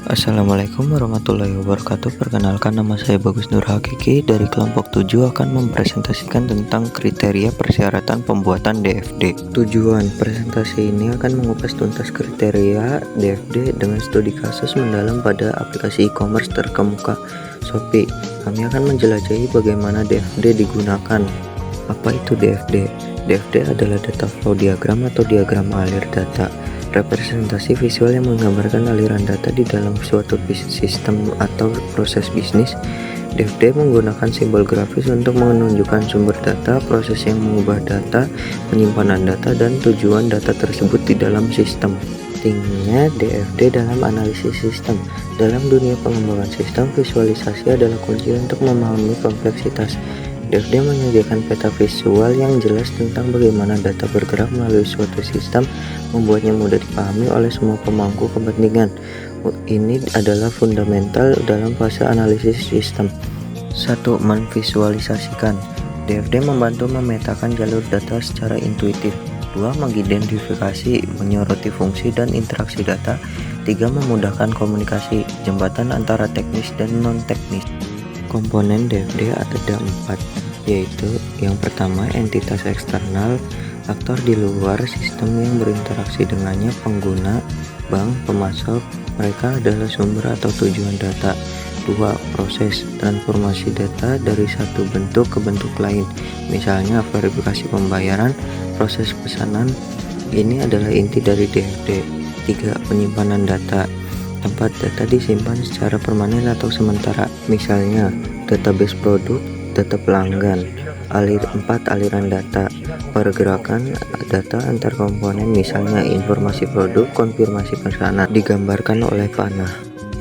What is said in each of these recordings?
Assalamualaikum warahmatullahi wabarakatuh. Perkenalkan, nama saya Bagus Nur Hakiki dari kelompok 7 akan mempresentasikan tentang kriteria persyaratan pembuatan DFD. Tujuan presentasi ini akan mengupas tuntas kriteria DFD dengan studi kasus mendalam pada aplikasi e-commerce terkemuka Shopee. Kami akan menjelajahi bagaimana DFD digunakan. Apa itu DFD? DFD adalah data flow diagram atau diagram alir data, representasi visual yang menggambarkan aliran data di dalam suatu sistem atau proses bisnis. DFD menggunakan simbol grafis untuk menunjukkan sumber data, proses yang mengubah data, penyimpanan data, dan tujuan data tersebut di dalam sistem. Pentingnya DFD dalam analisis sistem. Dalam dunia pengembangan sistem, visualisasi adalah kunci untuk memahami kompleksitas. DFD menyediakan peta visual yang jelas tentang bagaimana data bergerak melalui suatu sistem, membuatnya mudah dipahami oleh semua pemangku kepentingan. Ini adalah fundamental dalam fase analisis sistem. 1. Memvisualisasikan. DFD membantu memetakan jalur data secara intuitif. 2. Mengidentifikasi, menyoroti fungsi dan interaksi data. 3. Memudahkan komunikasi, jembatan antara teknis dan non-teknis. Komponen DFD ada 4, yaitu yang pertama entitas eksternal, aktor di luar sistem yang berinteraksi dengannya, pengguna, bank, pemasok. Mereka adalah sumber atau tujuan data. 2. Proses transformasi data dari satu bentuk ke bentuk lain, misalnya verifikasi pembayaran, proses pesanan. Ini adalah inti dari DFD. 3. Penyimpanan data, tempat data disimpan secara permanen atau sementara, misalnya database produk, data pelanggan. 4. Aliran data, pergerakan data antar komponen, misalnya informasi produk, konfirmasi pesanan, digambarkan oleh panah.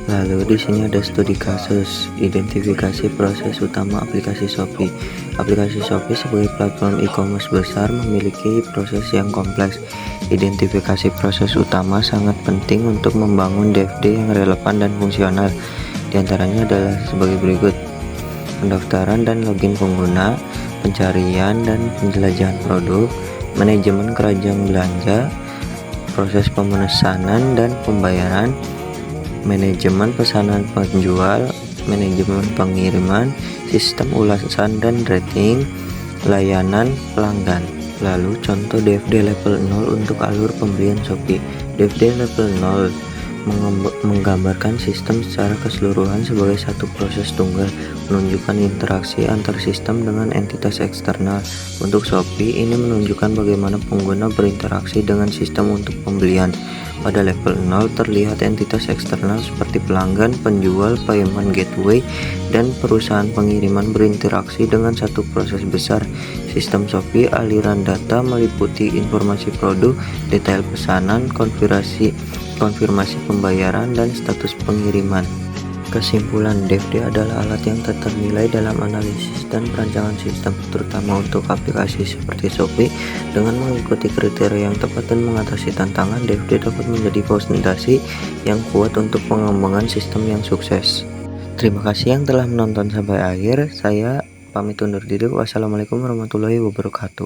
Lalu di sini ada studi kasus, identifikasi proses utama aplikasi Shopee. Aplikasi Shopee sebagai platform e-commerce besar memiliki proses yang kompleks. Identifikasi proses utama sangat penting untuk membangun DFD yang relevan dan fungsional. Di antaranya adalah sebagai berikut: pendaftaran dan login pengguna, pencarian dan penjelajahan produk, manajemen keranjang belanja, proses pemesanan dan pembayaran, manajemen pesanan penjual, manajemen pengiriman, sistem ulasan dan rating, layanan pelanggan. Lalu contoh DFD level 0 untuk alur pembelian Shopee. DFD level 0 menggambarkan sistem secara keseluruhan sebagai satu proses tunggal, menunjukkan interaksi antar sistem dengan entitas eksternal. Untuk Shopee, ini menunjukkan bagaimana pengguna berinteraksi dengan sistem untuk pembelian. Pada level 0 terlihat entitas eksternal seperti pelanggan, penjual, payment gateway, dan perusahaan pengiriman berinteraksi dengan satu proses besar, sistem Shopee. Aliran data meliputi informasi produk, detail pesanan, konfirmasi pembayaran, dan status pengiriman. Kesimpulan, DFD adalah alat yang ternilai dalam analisis dan perancangan sistem, terutama untuk aplikasi seperti Shopee. Dengan mengikuti kriteria yang tepat dan mengatasi tantangan, DFD dapat menjadi fondasi yang kuat untuk pengembangan sistem yang sukses. Terima kasih yang telah menonton sampai akhir. Saya pamit undur diri. Wassalamualaikum warahmatullahi wabarakatuh.